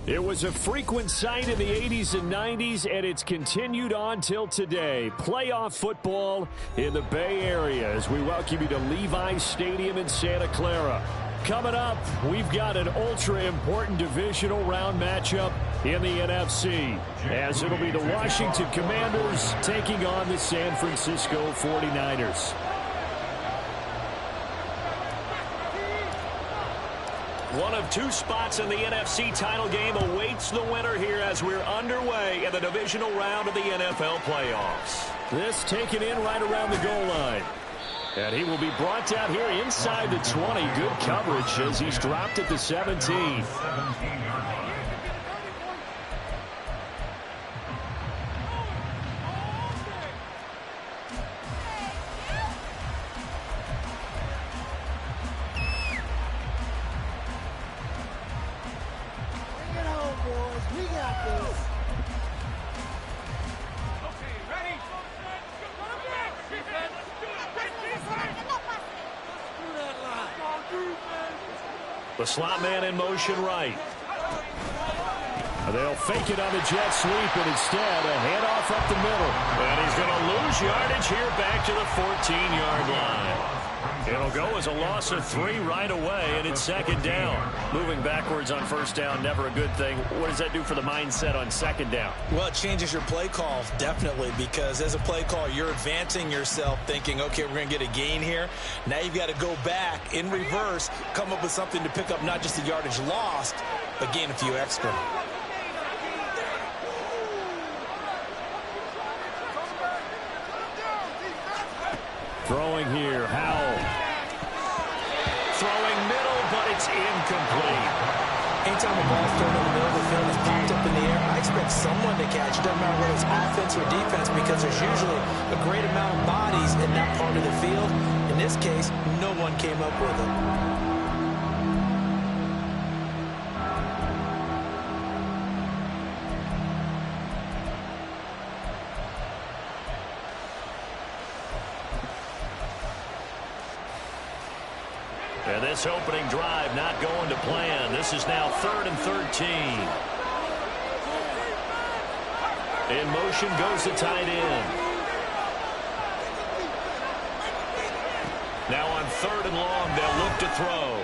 It was a frequent sight in the 80s and 90s, and it's continued on till today. Playoff football in the Bay Area as we welcome you to Levi's Stadium in Santa Clara. Coming up, we've got an ultra-important divisional round matchup in the NFC, as it'll be the Washington Commanders taking on the San Francisco 49ers. One of two spots in the NFC title game awaits the winner here as we're underway in the divisional round of the NFL playoffs. This taken in right around the goal line. And he will be brought down here inside the 20. Good coverage as he's dropped at the 17. The slot man in motion right. They'll fake it on the jet sweep, and instead a handoff up the middle. And he's going to lose yardage here back to the 14-yard line. It'll go as a loss of 3 right away, and it's second down. Moving backwards on first down, never a good thing. What does that do for the mindset on second down? Well, it changes your play call, definitely, because as a play call, you're advancing yourself thinking, okay, we're going to get a gain here. Now you've got to go back in reverse, come up with something to pick up not just the yardage lost, but gain a few extra. Throwing here, Howell. Throwing middle, but it's incomplete. Anytime a ball's thrown in the middle of the field and it's popped up in the air, I expect someone to catch it. Doesn't matter whether it's offense or defense, because there's usually a great amount of bodies in that part of the field. In this case, no one came up with it. And this opening drive not going to plan. This is now 3rd and 13. In motion goes the tight end. Now on 3rd and long, they'll look to throw.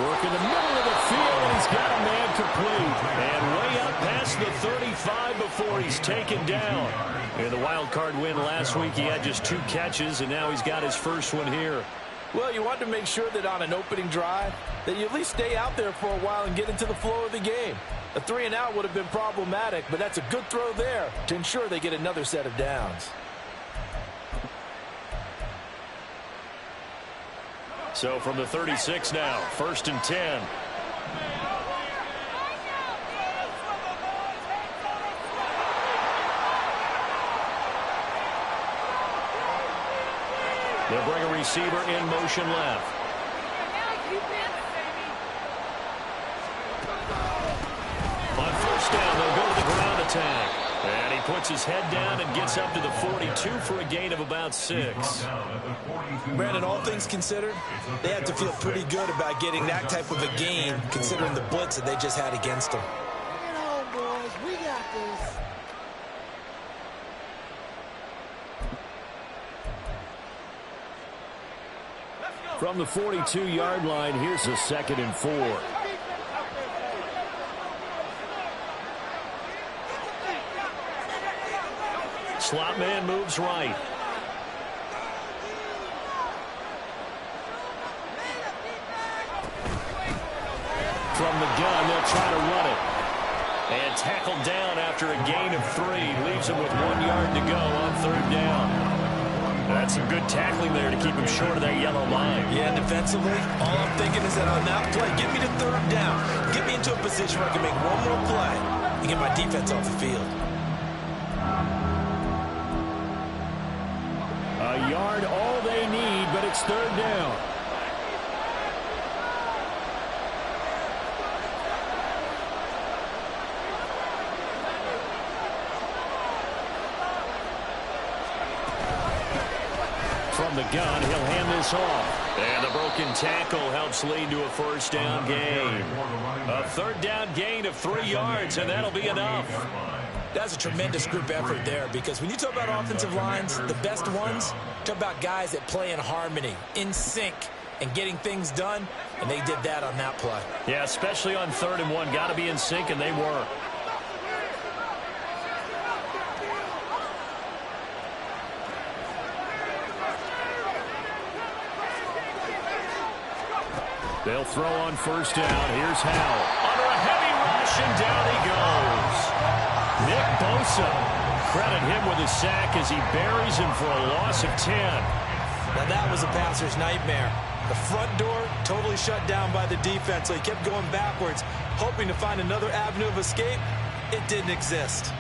Work in the middle of the field, and he's got a man complete. And way up past the 35 before he's taken down. In the wild card win last week, he had just 2 catches, and now he's got his first one here. Well, you want to make sure that on an opening drive that you at least stay out there for a while and get into the flow of the game. A 3-and-out would have been problematic, but that's a good throw there to ensure they get another set of downs. So from the 36 now, 1st and 10. They'll bring a receiver in motion left. On first down, they'll go to the ground attack. And he puts his head down and gets up to the 42 for a gain of about 6. Brandon, all things considered, they have to feel pretty good about getting that type of a gain, considering the blitz that they just had against them. Bring it home, boys. We got this. From the 42-yard line, here's a 2nd and 4. Slot man moves right. From the gun, they'll try to run it. And tackled down after a gain of 3. Leaves him with 1 yard to go on 3rd down. That's some good tackling there to keep him short of that yellow line. Yeah, defensively, all I'm thinking is that on that play, get me to third down. Get me into a position where I can make one more play and get my defense off the field. A yard, all they need, but it's third down. From the gun, he'll hand this off. And the broken tackle helps lead to a first down gain. A third down gain of 3 yards, and that'll be enough. That's a tremendous group effort there, because when you talk about offensive lines, the best ones, talk about guys that play in harmony, in sync, and getting things done, and they did that on that play. Yeah, especially on 3rd and 1. Got to be in sync, and they were. They'll throw on first down. Here's Howell. Under a heavy rush, and down he goes. Nick Bosa. Credit him with a sack as he buries him for a loss of 10. Now that was a passer's nightmare. The front door totally shut down by the defense, so he kept going backwards, hoping to find another avenue of escape. It didn't exist.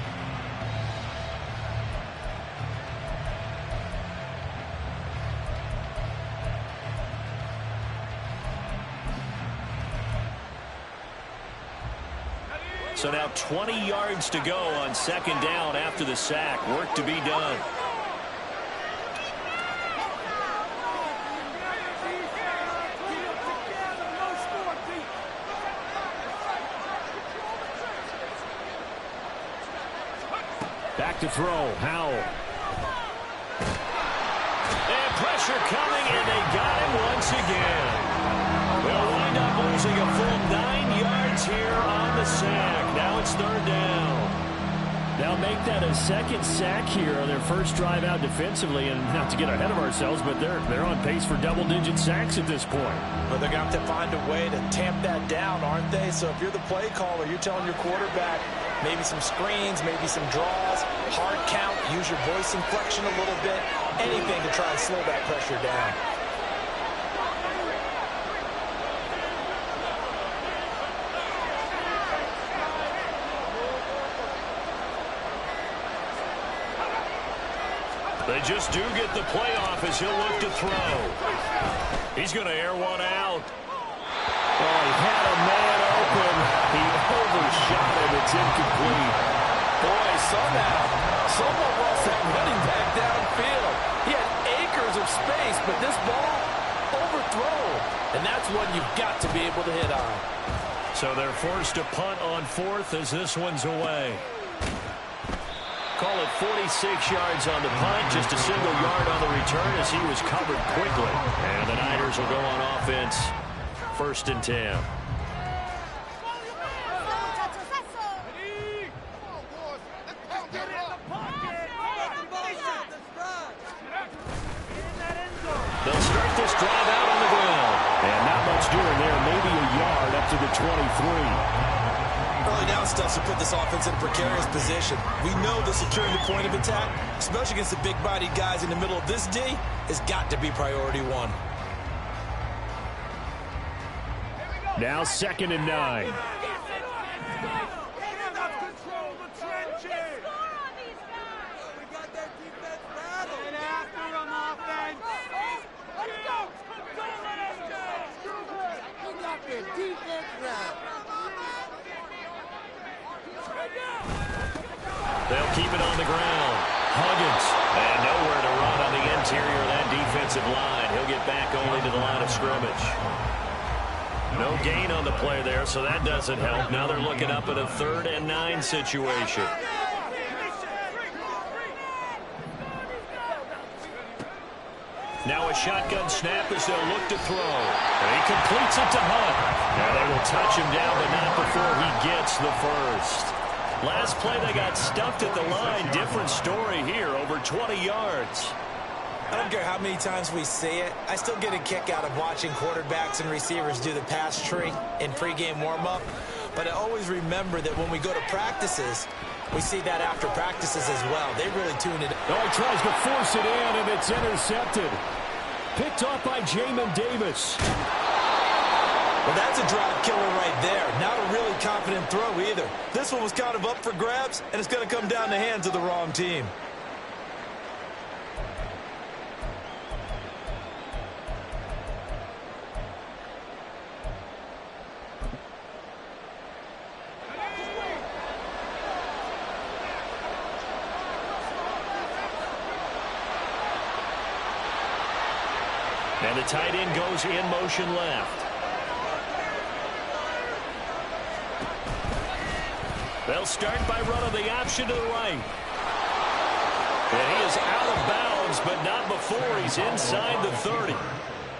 So now 20 yards to go on 2nd down after the sack. Work to be done. Back to throw. Howell. And pressure coming, and they got him once again. They'll wind up losing a full 9 yards here on the sack. Now it's 3rd down. They'll make that a 2nd sack here on their first drive out defensively, and not to get ahead of ourselves, but they're on pace for double-digit sacks at this point. But they're going to have to find a way to tamp that down, aren't they? So if you're the play caller, you're telling your quarterback maybe some screens, maybe some draws, hard count, use your voice inflection a little bit, anything to try and slow that pressure down. They just do get the playoff as he'll look to throw. He's going to air one out. Oh, he had a man open. He overshot it. It's incomplete. Boy, someone lost that running back downfield. He had acres of space, but this ball overthrown. And that's one you've got to be able to hit on. So they're forced to punt on 4th as this one's away. Call it 46 yards on the punt, just a single yard on the return as he was covered quickly. And the Niners will go on offense, 1st and 10. They'll start this drive out on the ground. And not much doing there, maybe a yard up to the 23. Early down stuff to put this offense in a precarious position. We know the securing the point of attack, especially against the big-bodied guys in the middle of this D, has got to be priority 1. Now 2nd and 9. They'll keep it on the ground. Huggins. And nowhere to run on the interior of that defensive line. He'll get back only to the line of scrimmage. No gain on the play there, so that doesn't help. Now they're looking up at a 3rd and 9 situation. Now a shotgun snap as they'll look to throw. And he completes it to Hunt. Now they will touch him down, but not before he gets the first. Last play, they got stuffed at the line. Different story here, over 20 yards. I don't care how many times we see it. I still get a kick out of watching quarterbacks and receivers do the pass tree in pregame warm-up. But I always remember that when we go to practices, we see that after practices as well. They really tune it Oh, he tries to force it in, and it's intercepted. Picked off by Jamin Davis. Well, that's a drive killer right there. Not a really confident throw either. This one was kind of up for grabs, and it's going to come down the hands of the wrong team. And the tight end goes in motion left. They'll start by running the option to the right. And he is out of bounds, but not before he's inside the 30.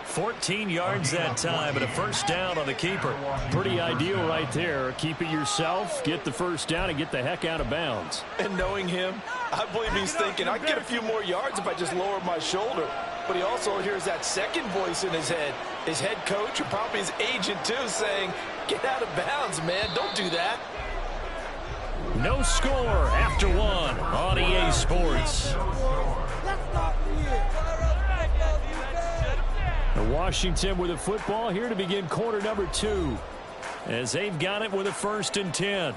14 yards that time, and a first down on the keeper. Pretty ideal right there. Keep it yourself, get the first down, and get the heck out of bounds. And knowing him, I believe he's thinking, I'd get a few more yards if I just lower my shoulder. But he also hears that second voice in his head. His head coach, and probably his agent too, saying, get out of bounds, man. Don't do that. No score after one on EA Sports. Washington with a football here to begin quarter number 2, as they've got it with a 1st and 10.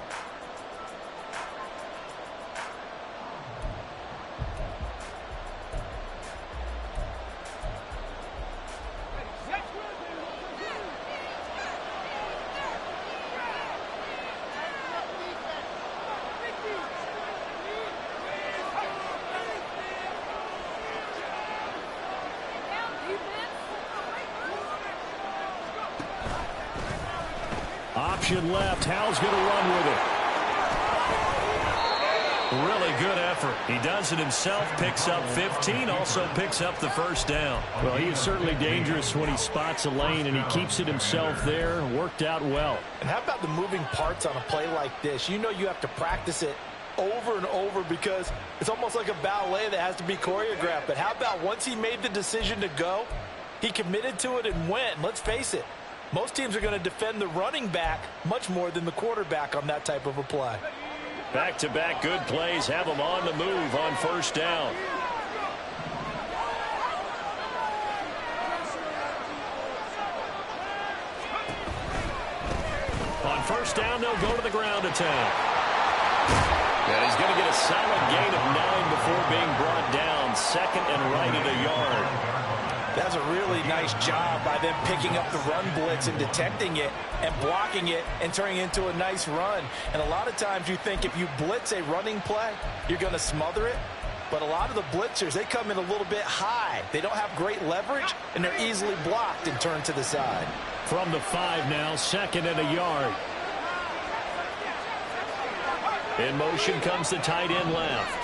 Option left. Howell's going to run with it. Really good effort. He does it himself, picks up 15, also picks up the first down. Well, he is certainly dangerous when he spots a lane, and he keeps it himself there. Worked out well. And how about the moving parts on a play like this? You know you have to practice it over and over because it's almost like a ballet that has to be choreographed. But how about once he made the decision to go, he committed to it and went. Let's face it. Most teams are going to defend the running back much more than the quarterback on that type of a play. Back-to-back good plays have them on the move on first down. On first down, they'll go to the ground attack. And he's going to get a solid gain of 9 before being brought down. 2nd and right at a yard. That's a really nice job by them picking up the run blitz and detecting it and blocking it and turning it into a nice run. And a lot of times you think if you blitz a running play, you're going to smother it. But a lot of the blitzers, they come in a little bit high. They don't have great leverage, and they're easily blocked and turned to the side. From the 5 now, 2nd and a yard. In motion comes the tight end left.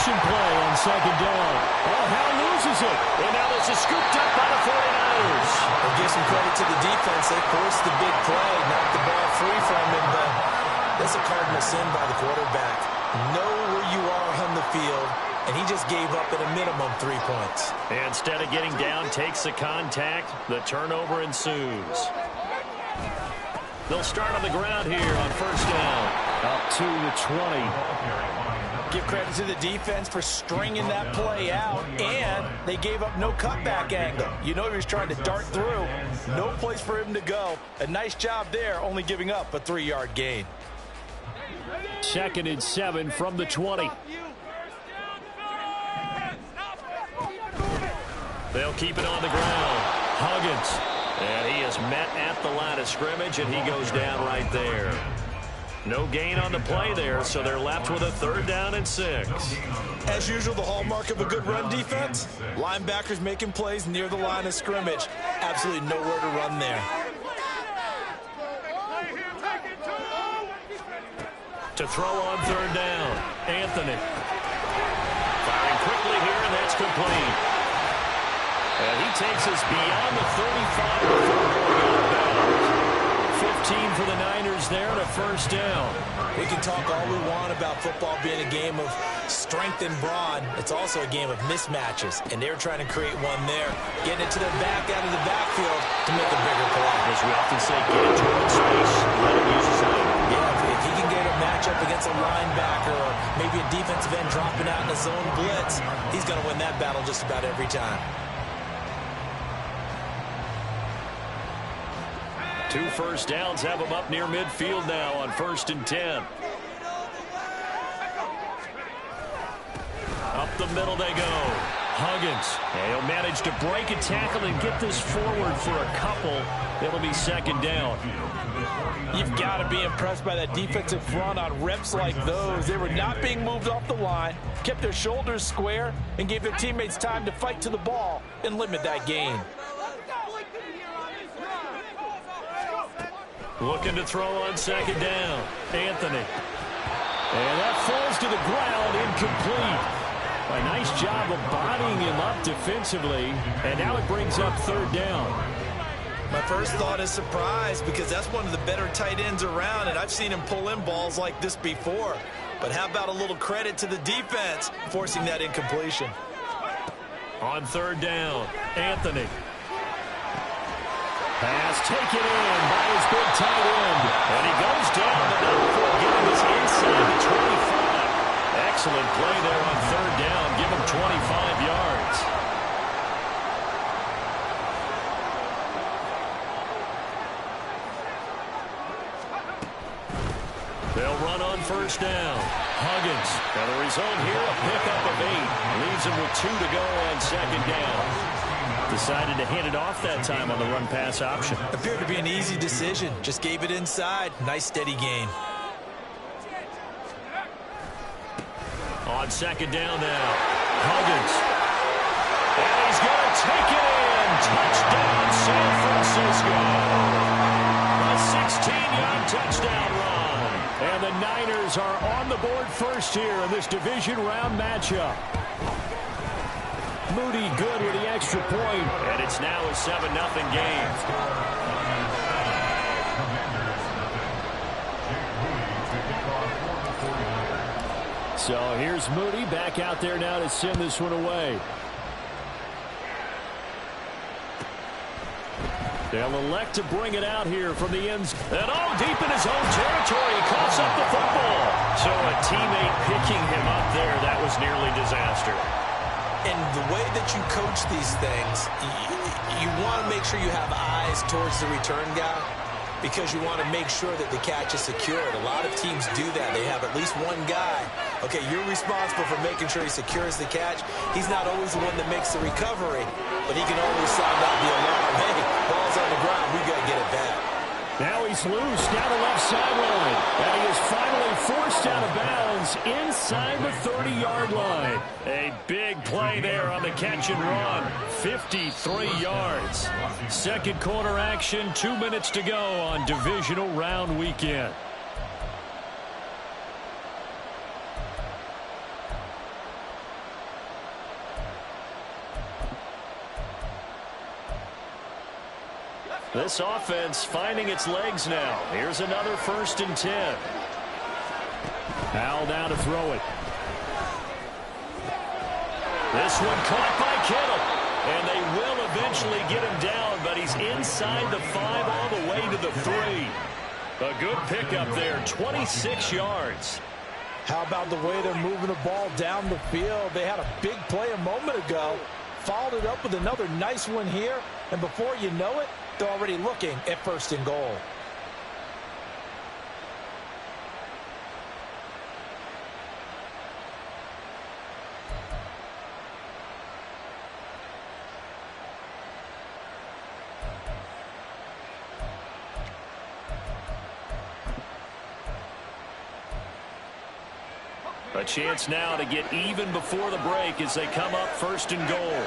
Play on 2nd down. Oh, Howell loses it. And now this is scooped up by the 49ers. I'll give some credit to the defense. They forced the big play, knocked the ball free from him, but that's a cardinal sin by the quarterback. Know where you are on the field, and he just gave up at a minimum 3 points. And instead of getting down, takes the contact. The turnover ensues. They'll start on the ground here on first down. Up to the 20. Give credit to the defense for stringing that play out, and they gave up no cutback angle. You know he was trying to dart through. No place for him to go. A nice job there, only giving up a 3-yard gain. 2nd and 7 from the 20. They'll keep it on the ground. Huggins. And he is met at the line of scrimmage, and he goes down right there. No gain on the play there, so they're left with a 3rd down and 6. As usual, the hallmark of a good run defense, linebackers making plays near the line of scrimmage. Absolutely nowhere to run there. To throw on 3rd down, Anthony. Firing quickly here, and that's complete. And he takes us beyond the 35 before going out of bounds. 15 for the Niners there and a first down. We can talk all we want about football being a game of strength and brawn. It's also a game of mismatches, and they're trying to create one there, getting it to the back out of the backfield to make a bigger play. As we often say, get into open space, let him use his leg. Yeah, if he can get a matchup against a linebacker or maybe a defensive end dropping out in a zone blitz, he's going to win that battle just about every time. 2 first downs have him up near midfield now on 1st and 10. Up the middle they go. Huggins. He'll manage to break a tackle and get this forward for a couple. It'll be 2nd down. You've got to be impressed by that defensive front on reps like those. They were not being moved off the line, kept their shoulders square, and gave their teammates time to fight to the ball and limit that gain. Looking to throw on 2nd down. Anthony. And that falls to the ground, incomplete. A nice job of bodying him up defensively, and now it brings up 3rd down. My first thought is surprise, because that's one of the better tight ends around, and I've seen him pull in balls like this before. But how about a little credit to the defense forcing that incompletion? On 3rd down, Anthony. Pass taken in by his big tight end. And he goes down the before getting this inside the 25. Excellent play there on 3rd down. Give him 25 yards. They'll run on 1st down. Huggins. And the result here, a pickup of 8. Leaves him with 2 to go on 2nd down. Decided to hand it off that time on the run-pass option. Appeared to be an easy decision. Just gave it inside. Nice, steady gain. On 2nd down now. Huggins. And he's going to take it in. Touchdown, San Francisco. A 16-yard touchdown run. And the Niners are on the board first here in this division round matchup. Moody good with the extra point, and it's now a 7-0 game. So here's Moody back out there now to send this one away. They'll elect to bring it out here from the ends. And deep in his own territory, he coughs up the football. So a teammate picking him up there, that was nearly disaster. And the way that you coach these things, you want to make sure you have eyes towards the return guy, because you want to make sure that the catch is secured. A lot of teams do that. They have at least one guy. Okay, you're responsible for making sure he secures the catch. He's not always the one that makes the recovery, but he can always sound out the alarm. Hey, ball's on the ground. We got to get it back. Now he's loose down the left sideline. And he is finally forced out of bounds inside the 30-yard line. A big play there on the catch and run. 53 yards. 2nd quarter action, 2 minutes to go on divisional round weekend. This offense finding its legs now. Here's another 1st and 10. Howell now to throw it. This one caught by Kittle. And they will eventually get him down, but he's inside the 5 all the way to the 3. A good pickup there, 26 yards. How about the way they're moving the ball down the field? They had a big play a moment ago, followed it up with another nice one here, and before you know it, they're already looking at 1st and goal. A chance now to get even before the break as they come up 1st and goal.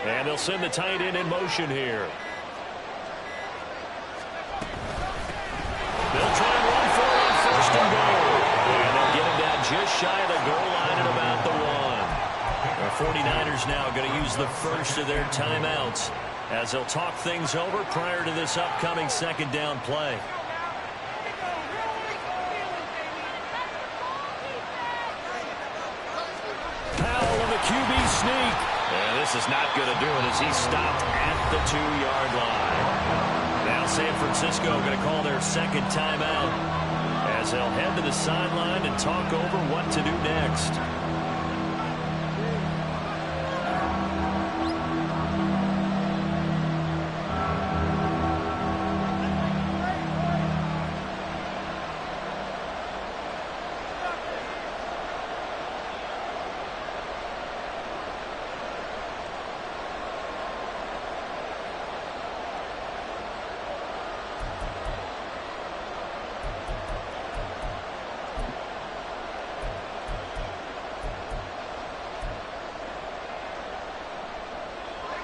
And they'll send the tight end in motion here. They'll try and run for it on 1st and goal. And they'll get him down just shy of the goal line at about the 1. 49ers now going to use the first of their timeouts as they'll talk things over prior to this upcoming second down play. Powell on the QB sneak. And this is not going to do it as he's stopped at the 2-yard line. Now San Francisco going to call their second timeout as they'll head to the sideline and talk over what to do next.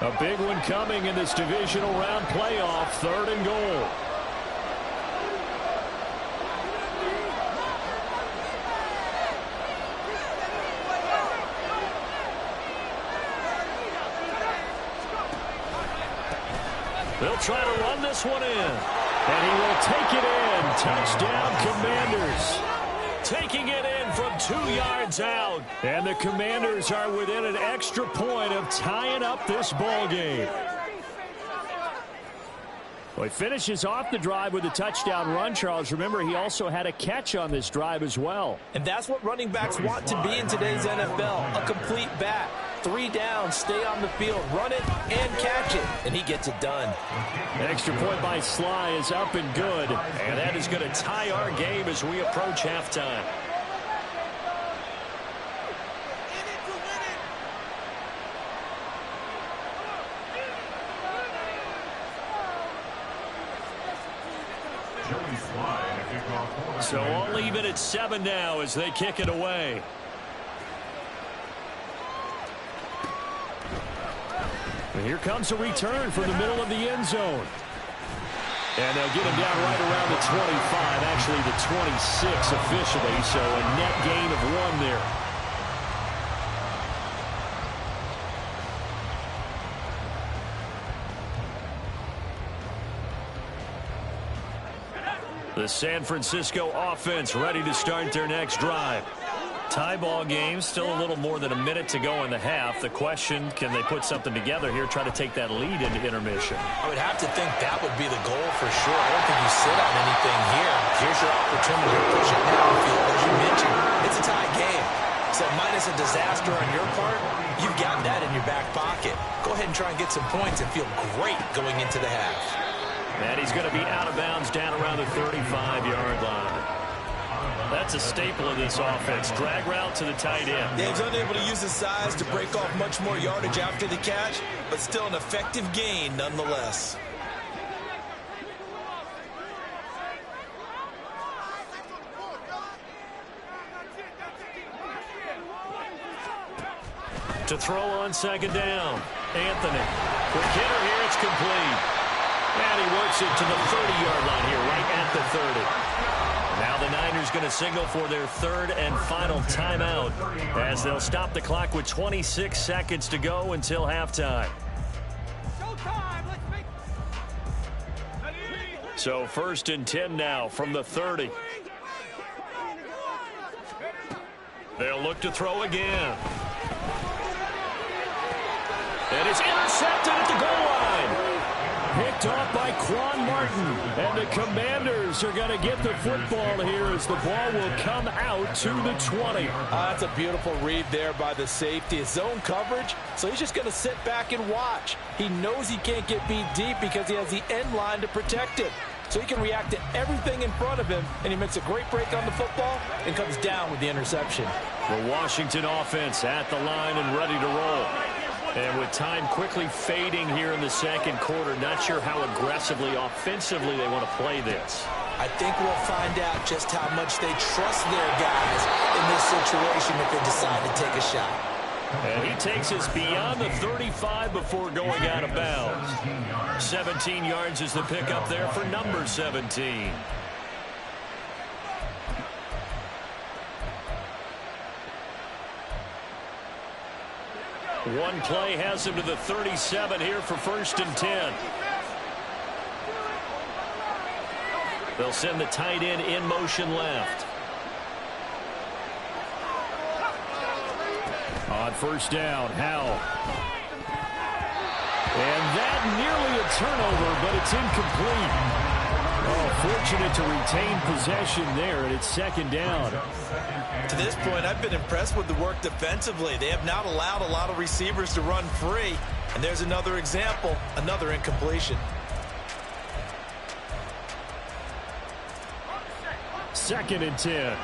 A big one coming in this divisional round playoff, 3rd and goal. They'll try to run this one in. And he will take it in. Touchdown, Commanders. Taking it in from 2 yards out. And the Commanders are within an extra point of tying up this ball game. Well, he finishes off the drive with a touchdown run, Charles. Remember, he also had a catch on this drive as well. And that's what running backs want to be in today's NFL, a complete back. 3 down, stay on the field, run it, and catch it. And he gets it done. An extra point by Sly is up and good. And that is going to tie our game as we approach halftime. So all even at 7 now as they kick it away. And here comes a return from the middle of the end zone. And they'll get him down right around the 25, actually the 26 officially, so a net gain of 1 there. The San Francisco offense ready to start their next drive. Tie ball game, still a little more than a minute to go in the half. The question, can they put something together here, try to take that lead into intermission? I would have to think that would be the goal for sure. I don't think you sit on anything here. Here's your opportunity to push it downfield. As you mentioned, it's a tie game. So minus a disaster on your part, you've got that in your back pocket. Go ahead and try and get some points and feel great going into the half. And he's going to be out of bounds down around the 35-yard line. That's a staple of this offense. Drag route to the tight end. Yeah, he's unable to use his size to break off much more yardage after the catch, but still an effective gain nonetheless. To throw on second down. Anthony. Quick hitter here. It's complete. And he works it to the 30-yard line here, right at the 30. Now the Niners going to signal for their 3rd and final timeout as they'll stop the clock with 26 seconds to go until halftime. So 1st and 10 now from the 30. They'll look to throw again. And it's intercepted at the goal line. Picked off by Quan Martin. And the Commanders are going to get the football here as the ball will come out to the 20. That's a beautiful read there by the safety. His zone coverage, so he's just going to sit back and watch. He knows he can't get beat deep because he has the end line to protect him. So he can react to everything in front of him, and he makes a great break on the football and comes down with the interception. The Washington offense at the line and ready to roll. And with time quickly fading here in the second quarter, not sure how aggressively, offensively they want to play this. I think we'll find out just how much they trust their guys in this situation if they decide to take a shot. And he takes us beyond the 35 before going out of bounds. 17 yards is the pickup there for number 17. One play has him to the 37 here for 1st and 10. They'll send the tight end in motion left. On 1st down, Howell. And that nearly a turnover, but it's incomplete. Oh, fortunate to retain possession there, and it's 2nd down. To this point, I've been impressed with the work defensively. They have not allowed a lot of receivers to run free. And there's another example, another incompletion. 2nd and 10.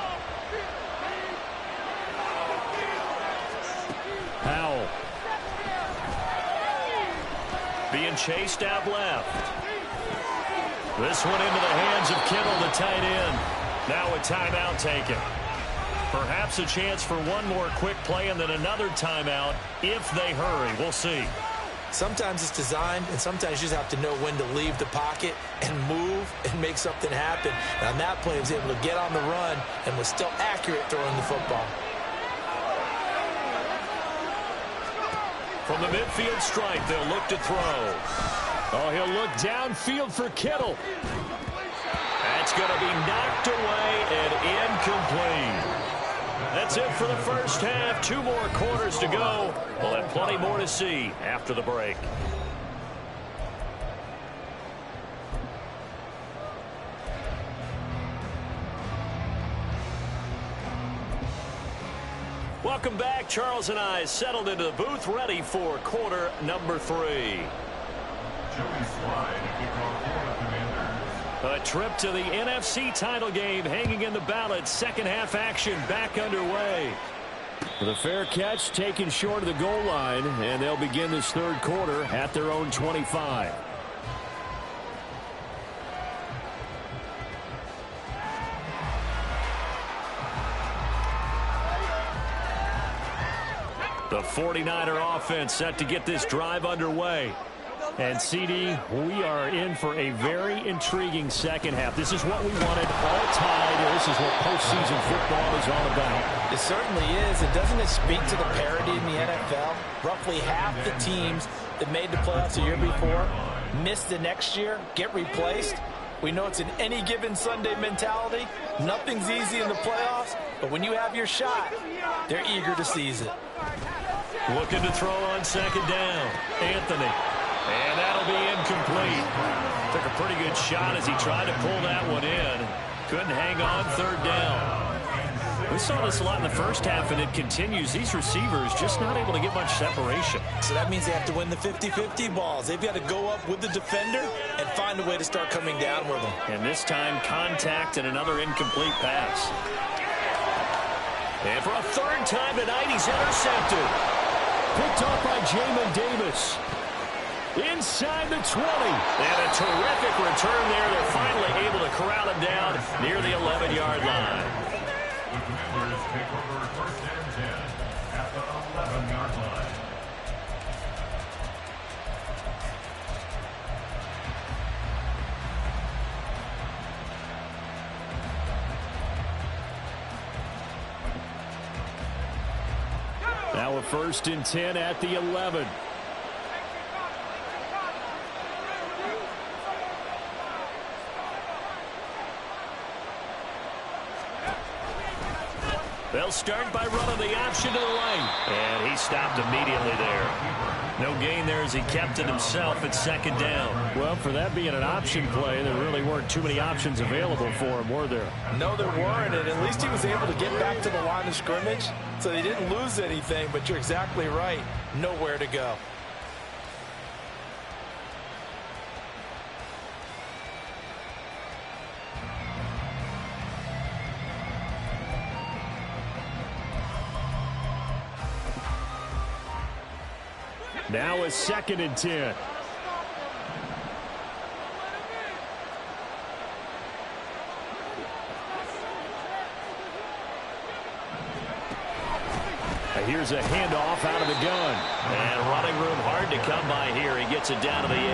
Howell. Being chased out left. This one into the hands of Kittle, the tight end. Now a timeout taken. Perhaps a chance for one more quick play and then another timeout if they hurry. We'll see. Sometimes it's designed, and sometimes you just have to know when to leave the pocket and move and make something happen. And on that play, he was able to get on the run and was still accurate throwing the football. From the midfield stripe, they'll look to throw. Oh, he'll look downfield for Kittle. That's going to be knocked away and incomplete. That's it for the first half. 2 more quarters to go. We'll have plenty more to see after the break. Welcome back. Charles and I settled into the booth, ready for quarter number 3. A trip to the NFC title game hanging in the balance. 2nd half action back underway. The fair catch taken short of the goal line, and they'll begin this 3rd quarter at their own 25. The 49er offense set to get this drive underway. And, CD, we are in for a very intriguing 2nd half. This is what we wanted, all tied. This is what postseason football is all about. It certainly is. And doesn't it speak to the parity in the NFL? Roughly half the teams that made the playoffs the year before miss the next year, get replaced. We know it's an any given Sunday mentality. Nothing's easy in the playoffs, but when you have your shot, they're eager to seize it. Looking to throw on 2nd down. Anthony. And that'll be incomplete. Took a pretty good shot as he tried to pull that one in. Couldn't hang on 3rd down. We saw this a lot in the first half, and it continues. These receivers just not able to get much separation. So that means they have to win the 50-50 balls. They've got to go up with the defender and find a way to start coming down with them. And this time, contact and another incomplete pass. And for a 3rd time tonight, he's intercepted. Picked off by Jamin Davis. Inside the 20. And a terrific return there. They're finally able to corral him down near the 11-yard line. Now a 1st and 10 at the 11. They'll start by running the option to the lane. And he stopped immediately there. No gain there as he kept it himself at 2nd down. Well, for that being an option play, there really weren't too many options available for him, were there? No, there weren't, and at least he was able to get back to the line of scrimmage, so they didn't lose anything, but you're exactly right. Nowhere to go. Now a 2nd and 10. Here's a handoff out of the gun. And running room hard to come by here. He gets it down to the 8.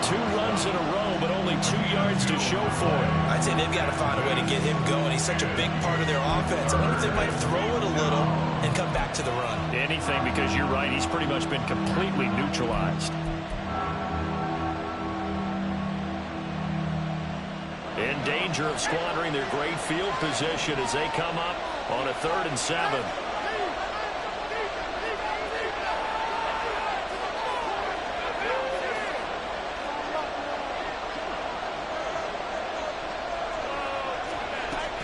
2 runs in a row, but only 2 yards to show for it. I'd say they've got to find a way to get him going. He's such a big part of their offense. I wonder if they might throw it a little and come back to the run. Anything, because you're right, he's pretty much been completely neutralized. In danger of squandering their great field position as they come up on a 3rd and 7.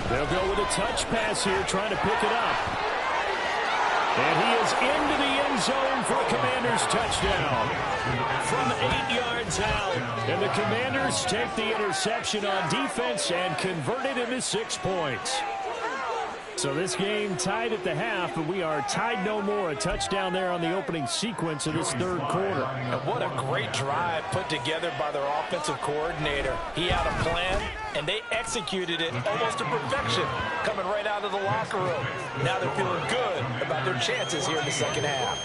They'll go with a touch pass here, trying to pick it up. And he is into the end zone for a Commanders touchdown. From 8 yards out. And the Commanders take the interception on defense and convert it into 6 points. So this game tied at the half, but we are tied no more. A touchdown there on the opening sequence of this 3rd quarter. And what a great drive put together by their offensive coordinator. He had a plan, and they executed it almost to perfection, coming right out of the locker room. Now they're feeling good about their chances here in the second half.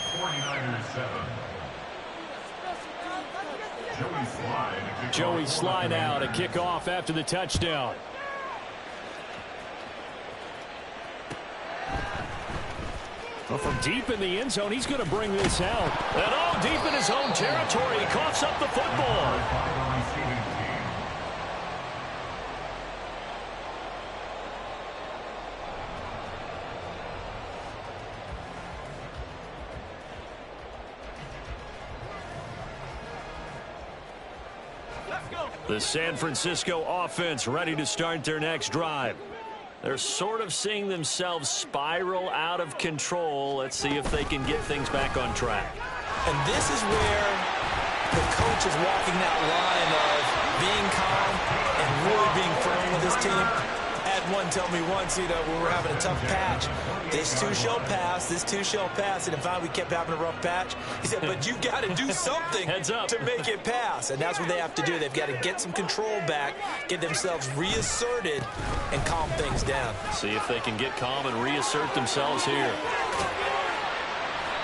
Joey Slide out, a kickoff after the touchdown. Well, from deep in the end zone, he's going to bring this out. And all deep in his own territory, he coughs up the football. The San Francisco offense ready to start their next drive. They're sort of seeing themselves spiral out of control. Let's see if they can get things back on track. And this is where the coach is walking that line of being calm and really being firm with his team. I had one tell me once, when we were having a tough patch, this too shall pass, this too shall pass. And if we kept having a rough patch, he said, but you got to do something to make it pass. And that's what they have to do. They've got to get some control back, get themselves reasserted, and calm things down. See if they can get calm and reassert themselves here.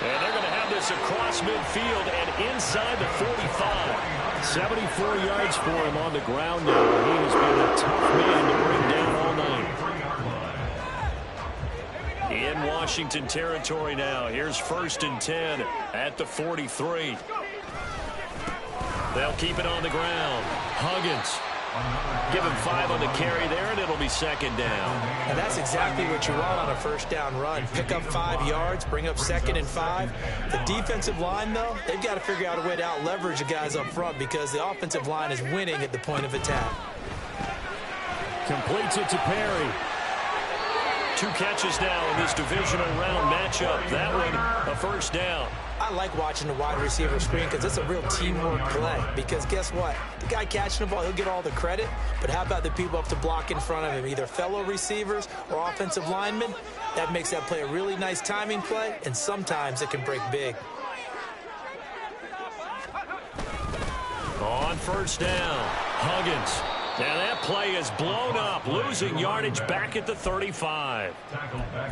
And they're going to have this across midfield and inside the 45. 74 yards for him on the ground now. He has been a tough man to bring down all night. In Washington territory now. Here's 1st and 10 at the 43. They'll keep it on the ground. Huggins. Give him 5 on the carry there, and it'll be 2nd down. And that's exactly what you want on a 1st down run. Pick up 5 yards, bring up 2nd and 5. The defensive line, though, they've got to figure out a way to out-leverage the guys up front because the offensive line is winning at the point of attack. Completes it to Perry. 2 catches now in this divisional round matchup. That one, a 1st down. I like watching the wide receiver screen because it's a real teamwork play. Because guess what? The guy catching the ball, he'll get all the credit. But how about the people up to block in front of him, either fellow receivers or offensive linemen? That makes that play a really nice timing play, and sometimes it can break big. On 1st down, Huggins. Now that play is blown up, losing yardage back at the 35.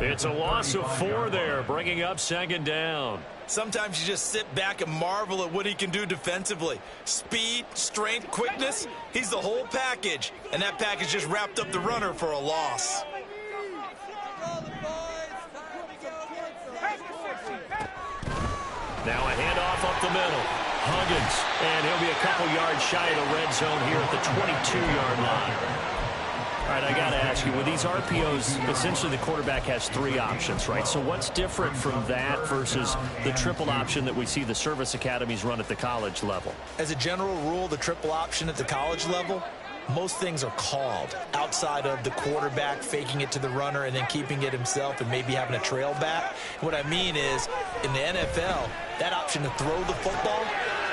It's a loss of 4 there, bringing up 2nd down. Sometimes you just sit back and marvel at what he can do defensively. Speed, strength, quickness, he's the whole package. And that package just wrapped up the runner for a loss. Now a handoff up the middle. Huggins, and he'll be a couple yards shy of the red zone here at the 22-yard line. All right, I got to ask you, with these RPOs, essentially the quarterback has 3 options, right? So what's different from that versus the triple option that we see the service academies run at the college level? As a general rule, the triple option at the college level, most things are called outside of the quarterback faking it to the runner and then keeping it himself and maybe having a trail back. What I mean is, in the NFL, that option to throw the football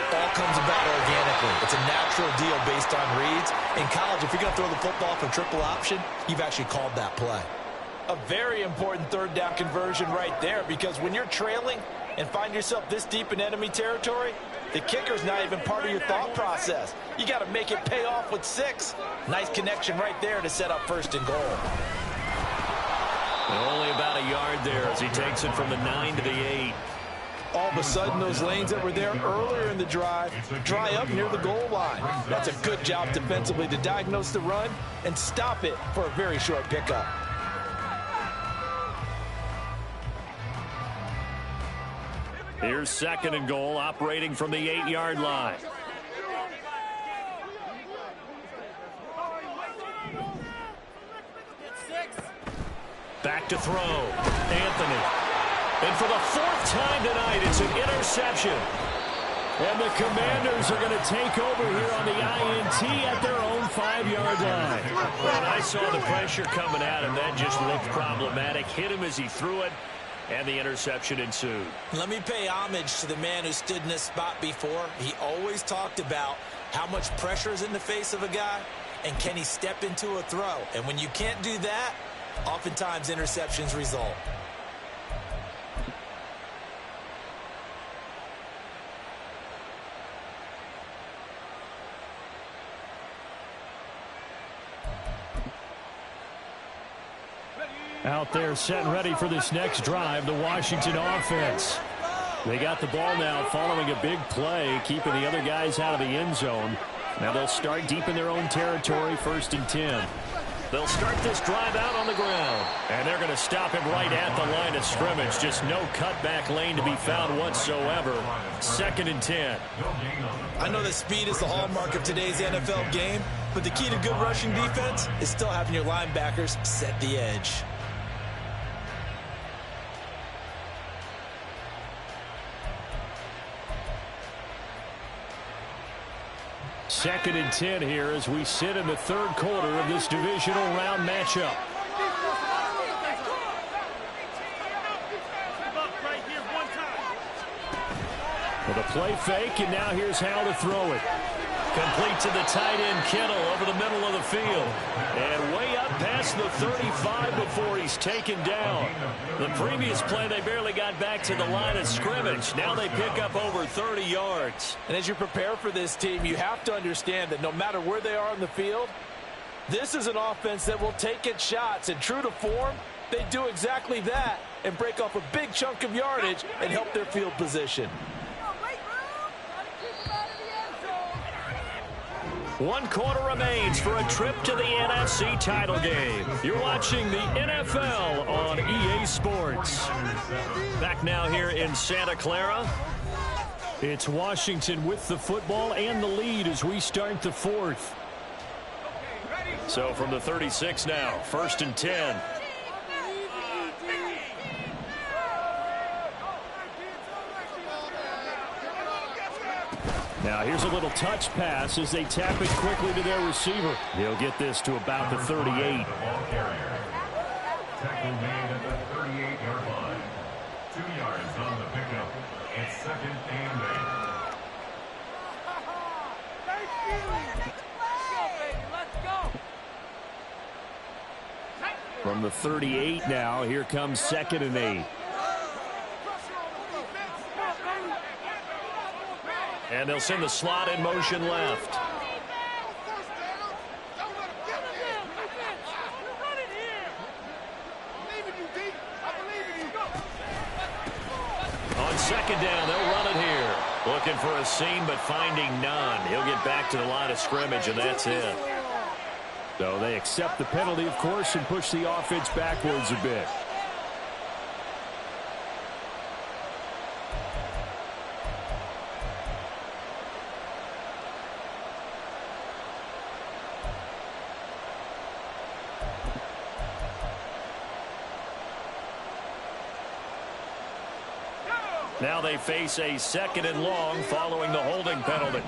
all comes about organically. It's a natural deal based on reads. In college, if you're going to throw the football from triple option, you've actually called that play. A very important 3rd down conversion right there, because when you're trailing and find yourself this deep in enemy territory, the kicker's not even part of your thought process. You got to make it pay off with 6. Nice connection right there to set up 1st and goal. And only about a yard there as he takes it from the 9 to the 8. All of a sudden, those lanes that were there earlier in the drive dry up near the goal line. That's a good job defensively to diagnose the run and stop it for a very short pickup. Here's 2nd and goal, operating from the 8-yard line. Back to throw. Anthony. And for the 4th time tonight, it's an interception. And the Commanders are going to take over here on the INT at their own 5-yard line. When I saw the pressure coming at him, that just looked problematic. Hit him as he threw it, and the interception ensued. Let me pay homage to the man who stood in this spot before. He always talked about how much pressure is in the face of a guy, and can he step into a throw. And when you can't do that, oftentimes interceptions result. Out there set and ready for this next drive, the Washington offense. They got the ball now following a big play, keeping the other guys out of the end zone. Now they'll start deep in their own territory, 1st and 10. They'll start this drive out on the ground. And they're going to stop him right at the line of scrimmage. Just no cutback lane to be found whatsoever. 2nd and 10. I know that speed is the hallmark of today's NFL game, but the key to good rushing defense is still having your linebackers set the edge. Second and 10 here as we sit in the 3rd quarter of this divisional round matchup. With a play fake, and now here's how to throw it. Complete to the tight end, Kittle, over the middle of the field. And way up past the 35 before he's taken down. The previous play, they barely got back to the line of scrimmage. Now they pick up over 30 yards. And as you prepare for this team, you have to understand that no matter where they are on the field, this is an offense that will take its shots. And true to form, they do exactly that and break off a big chunk of yardage and help their field position. 1 quarter remains for a trip to the NFC title game. You're watching the NFL on EA Sports. Back now here in Santa Clara. It's Washington with the football and the lead as we start the 4th. So from the 36 now, 1st and 10. Now here's a little touch pass as they tap it quickly to their receiver. He'll get this to about the 38. Tackle made at the 38-yard line. 2 yards on the pickup. It's 2nd and 8. From the 38 now, here comes 2nd and 8. And they'll send the slot in motion left. On 2nd down, they'll run it here. Looking for a seam, but finding none. He'll get back to the line of scrimmage, and that's it. So they accept the penalty, of course, and push the offense backwards a bit. Now they face a 2nd and long following the holding penalty.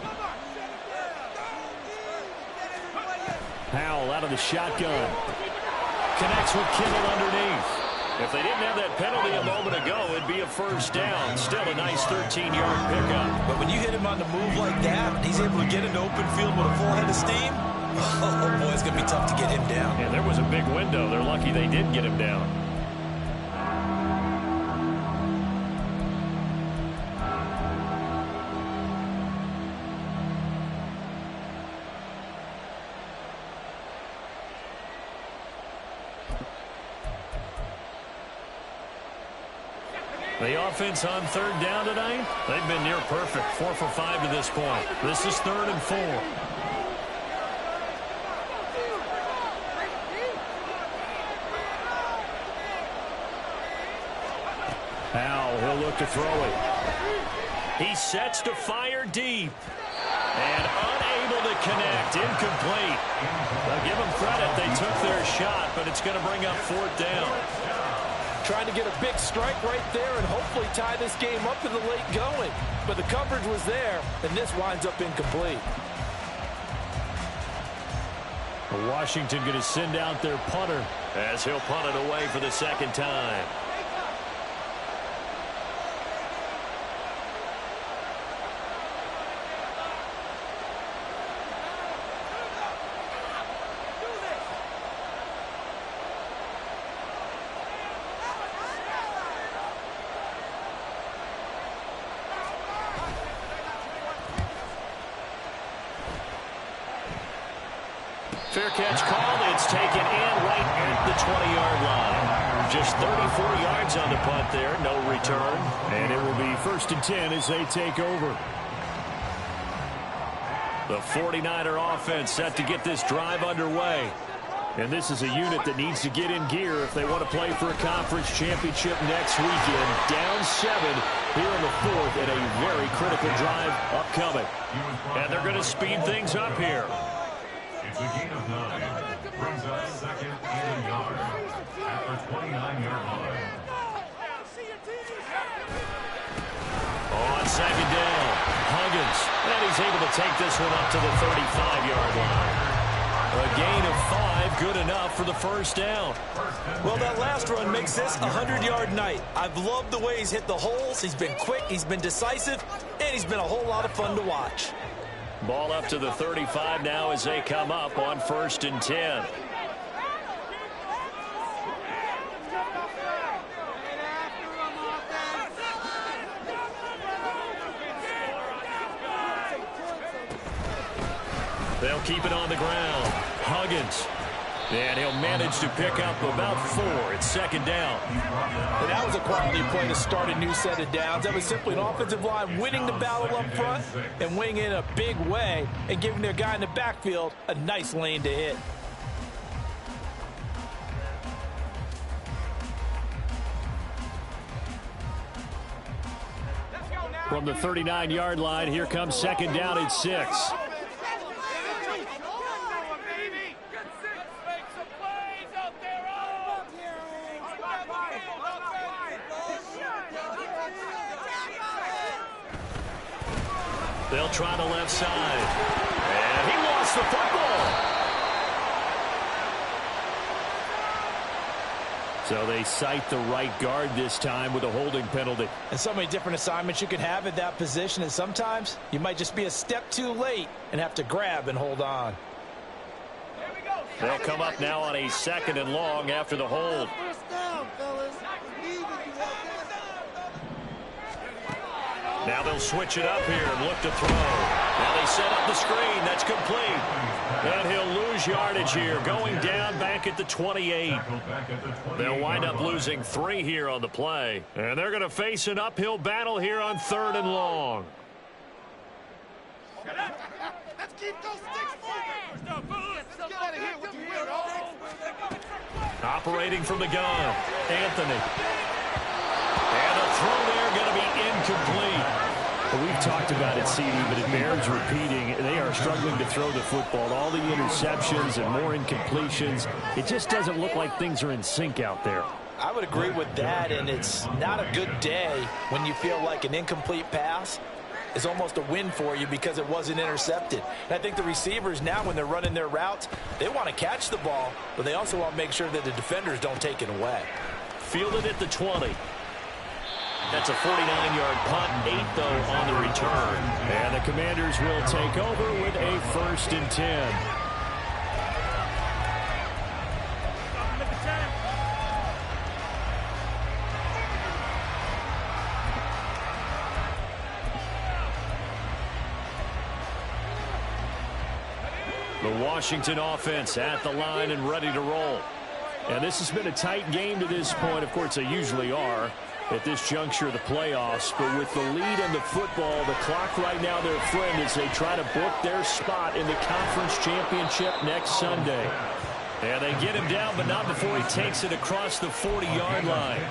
Powell out of the shotgun. Connects with Kittle underneath. If they didn't have that penalty a moment ago, it'd be a 1st down. Still a nice 13-yard pickup. But when you hit him on the move like that, and he's able to get into open field with a full head of steam, oh boy, it's going to be tough to get him down. And there was a big window. They're lucky they did get him down. The offense on 3rd down tonight, they've been near perfect, 4 for 5 to this point. This is 3rd and 4. Now he'll look to throw it. He sets to fire deep. And unable to connect. Incomplete. I'll give them credit. They took their shot, but it's going to bring up 4th down. Trying to get a big strike right there and hopefully tie this game up in the late going. But the coverage was there, and this winds up incomplete. Washington going to send out their punter as he'll punt it away for the 2nd time. Fair catch called. It's taken in right at the 20-yard line. Just 34 yards on the punt there. No return. And it will be 1st and 10 as they take over. The 49er offense set to get this drive underway. And this is a unit that needs to get in gear if they want to play for a conference championship next weekend. Down 7 here in the 4th and a very critical drive upcoming. And they're going to speed things up here. It's a gain of 9. Brings up 2nd and a yard at the 29-yard line. On 2nd down, Huggins. And he's able to take this one up to the 35-yard line. A gain of 5, good enough for the 1st down. Well, that last run makes this a 100-yard night. I've loved the way he's hit the holes. He's been quick, he's been decisive, and he's been a whole lot of fun to watch. Ball up to the 35 now as they come up on 1st and 10. They'll keep it on the ground. Huggins. And he'll manage to pick up about 4. It's 2nd down. And that was a quality play to start a new set of downs. That was simply an offensive line winning the battle up front and winning in a big way and giving their guy in the backfield a nice lane to hit. From the 39-yard line, here comes 2nd down at 6. They'll try the left side. And he lost the football. So they cite the right guard this time with a holding penalty. And so many different assignments you could have at that position, and sometimes you might just be a step too late and have to grab and hold on. They'll come up now on a 2nd and long after the hold. Now they'll switch it up here and look to throw. Now they set up the screen. That's complete. And he'll lose yardage here, going down back at the 28. They'll wind up losing 3 here on the play. And they're going to face an uphill battle here on 3rd and long. Let's keep those sticks moving. Let's get out of here with the weirdo. Operating from the gun, Anthony. And a throw there going to be incomplete. Well, we've talked about it, CD, but it bears repeating. They are struggling to throw the football. All the interceptions and more incompletions. It just doesn't look like things are in sync out there. I would agree with that, and it's not a good day when you feel like an incomplete pass is almost a win for you because it wasn't intercepted. And I think the receivers now, when they're running their routes, they want to catch the ball, but they also want to make sure that the defenders don't take it away. Fielded at the 20. That's a 49-yard punt, 8, though, on the return. And the Commanders will take over with a 1st and 10. The Washington offense at the line and ready to roll. And this has been a tight game to this point. Of course, they usually are at this juncture of the playoffs. But with the lead in the football, the clock right now their friend as they try to book their spot in the conference championship next Sunday. And they get him down, but not before he takes it across the 40-yard line.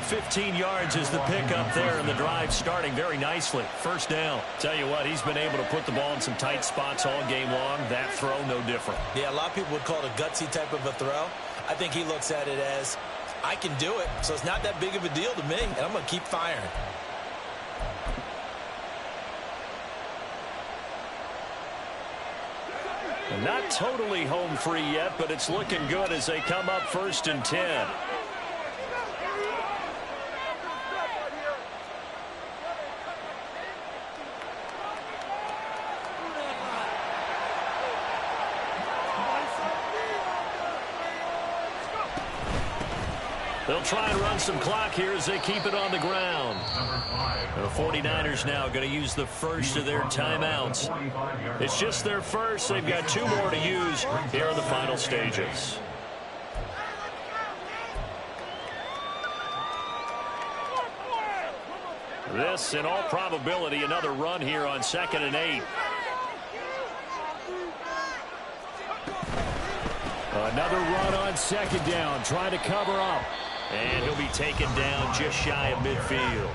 15 yards is the pickup there, and the drive starting very nicely. First down. Tell you what, he's been able to put the ball in some tight spots all game long. That throw, no different. Yeah, a lot of people would call it a gutsy type of a throw. I think he looks at it as, I can do it, so it's not that big of a deal to me, and I'm going to keep firing. Not totally home free yet, but it's looking good as they come up 1st and 10. They'll try and run some clock here as they keep it on the ground. The 49ers now going to use the first of their timeouts. It's just their first. They've got 2 more to use here in the final stages. This, in all probability, another run here on 2nd and 8. Another run on 2nd down, trying to cover up. And he'll be taken down just shy of midfield.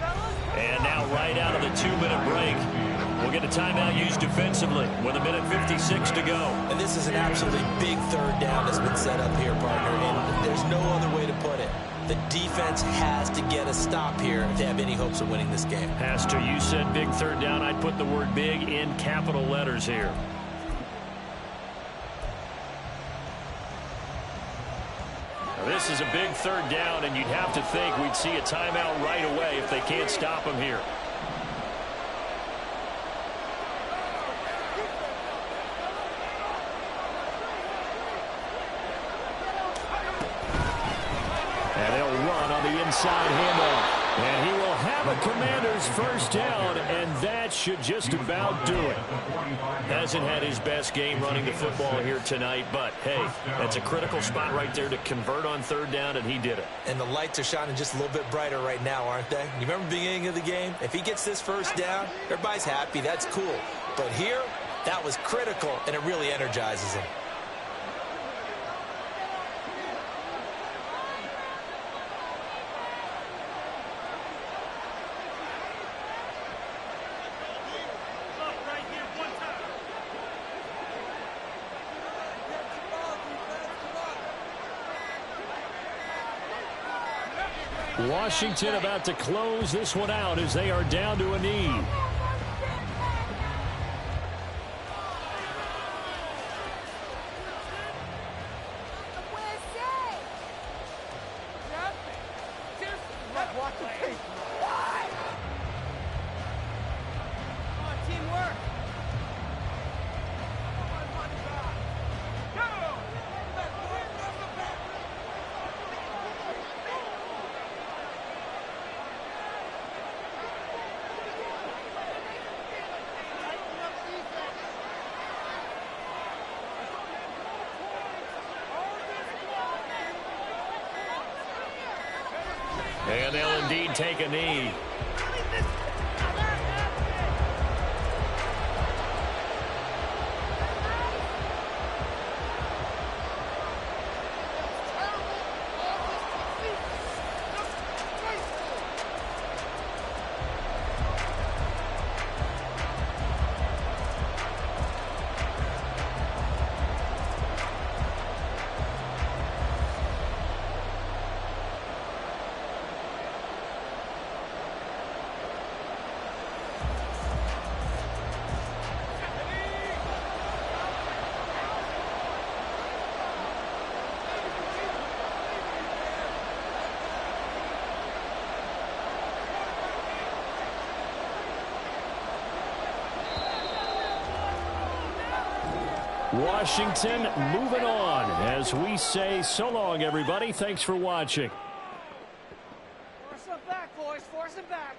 And now right out of the 2-minute break, we'll get a timeout used defensively with 1:56 to go. And this is an absolutely big 3rd down that's been set up here, partner. And there's no other way to put it. The defense has to get a stop here if they have any hopes of winning this game. Pastor, you said big 3rd down. I'd put the word big in capital letters here. This is a big 3rd down, and you'd have to think we'd see a timeout right away if they can't stop him here. And they'll run on the inside handoff. And he will have a Commander's first down, and that should just about do it. Hasn't had his best game running the football here tonight, but, hey, that's a critical spot right there to convert on 3rd down, and he did it. And the lights are shining just a little bit brighter right now, aren't they? You remember the beginning of the game? If he gets this first down, everybody's happy. That's cool. But here, that was critical, and it really energizes him. Washington about to close this one out as they are down to a knee. And they'll indeed take a knee. Washington moving on as we say so long, everybody. Thanks for watching. Force them back, boys. Force them back.